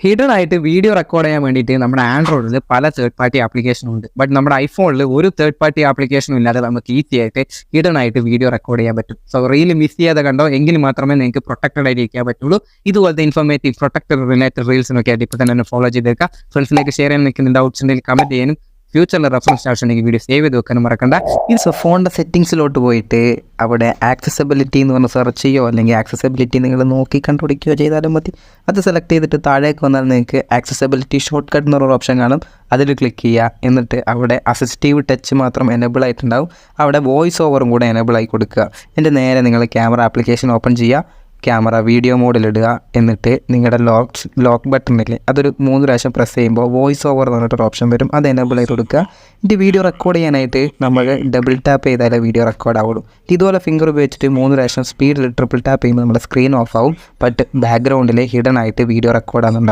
Hidden ആയിട്ട് video record ചെയ്യാൻ വേണ്ടിയിട്ട് നമ്മുടെ ആൻഡ്രോയിഡിൽ പല തേർഡ് പാർട്ടി ആപ്ലിക്കേഷനും ഉണ്ട്. ബട്ട് നമ്മുടെ ഐഫോണിൽ ഒരു തേർഡ് പാർട്ടി ആപ്ലിക്കേഷനും ഇല്ലാതെ നമുക്ക് ഈസി ആയിട്ട് ഹിഡൻ ആയിട്ട് വീഡിയോ റെക്കോർഡ് ചെയ്യാൻ പറ്റും. സോ റീല് മിസ് ചെയ്യാതെ കണ്ടോ എങ്കിൽ മാത്രമേ നിങ്ങൾക്ക് പ്രൊട്ടക്റ്റഡ് ആയിട്ട് ഇരിക്കാൻ പറ്റുള്ളൂ. ഇതുപോലത്തെ ഇൻഫോർമേറ്റീവ് പ്രൊട്ടക്റ്റഡ് റിലേറ്റഡ് റീൽസിനൊക്കെ ആയിട്ട് ഇപ്പോൾ തന്നെ ഫോളോ ചെയ്തേക്കാം. ഫ്രണ്ട്സിലേക്ക് ഷെയർ ചെയ്യാൻ നിൽക്കുന്ന ഡൗട്ട്സ് ഉണ്ടെങ്കിൽ കമന്റ് ചെയ്യാനും ഫ്യൂച്ചറിൽ റെഫറൻസ് ആവശ്യമുണ്ടെങ്കിൽ വീഡിയോ സേവ് ചെയ്ത് വെക്കാനും മറക്കണ്ട. ഈ ഫോണിൻ്റെ സെറ്റിങ്സിലോട്ട് പോയിട്ട് അവിടെ ആക്സസിബിലിറ്റി എന്ന് പറഞ്ഞ് സെർച്ച് ചെയ്യുകയോ അല്ലെങ്കിൽ ആക്സസിബിലിറ്റി നിങ്ങൾ നോക്കി കണ്ടുപിടിക്കുകയോ ചെയ്താലും മതി. അത് സെലക്ട് ചെയ്തിട്ട് താഴേക്ക് വന്നാൽ നിങ്ങൾക്ക് ആക്സസിബിലിറ്റി ഷോർട്ട് കട്ട് എന്നൊരു ഓപ്ഷൻ കാണും. അതിൽ ക്ലിക്ക് ചെയ്യുക. എന്നിട്ട് അവിടെ അസിസ്റ്റീവ് ടച്ച് മാത്രം എനേബിൾ ആയിട്ടുണ്ടാവും. അവിടെ വോയിസ് ഓവറും കൂടെ എനേബിൾ ആയി കൊടുക്കുക. എന്നിട്ട് നേരെ നിങ്ങൾ ക്യാമറ ആപ്ലിക്കേഷൻ ഓപ്പൺ ചെയ്യുക. ക്യാമറ വീഡിയോ മോഡിലിടുക. എന്നിട്ട് നിങ്ങളുടെ ലോക്ക് ബട്ടണില്ലേ അതൊരു 3 പ്രാവശ്യം പ്രസ് ചെയ്യുമ്പോൾ വോയിസ് ഓവർ എന്ന് പറഞ്ഞിട്ടൊരു ഓപ്ഷൻ വരും. അത് എനേബിൾ ആയിട്ട് കൊടുക്കുക. ഇത് വീഡിയോ റെക്കോർഡ് ചെയ്യാനായിട്ട് നമ്മൾ ഡബിൾ ടാപ്പ് ചെയ്താലേ വീഡിയോ റെക്കോർഡ് ആവുള്ളൂ. ഇതുപോലെ ഫിംഗർ ഉപയോഗിച്ചിട്ട് 3 പ്രാവശ്യം സ്പീഡിൽ ട്രിപ്പിൾ ടാപ്പ് ചെയ്യുമ്പോൾ നമ്മുടെ സ്ക്രീൻ ഓഫ് ആവും. ബട്ട് ബാക്ക്ഗ്രൗണ്ടിൽ ഹിഡൻ ആയിട്ട് വീഡിയോ റെക്കോർഡ് ആകുന്നുണ്ടാവും.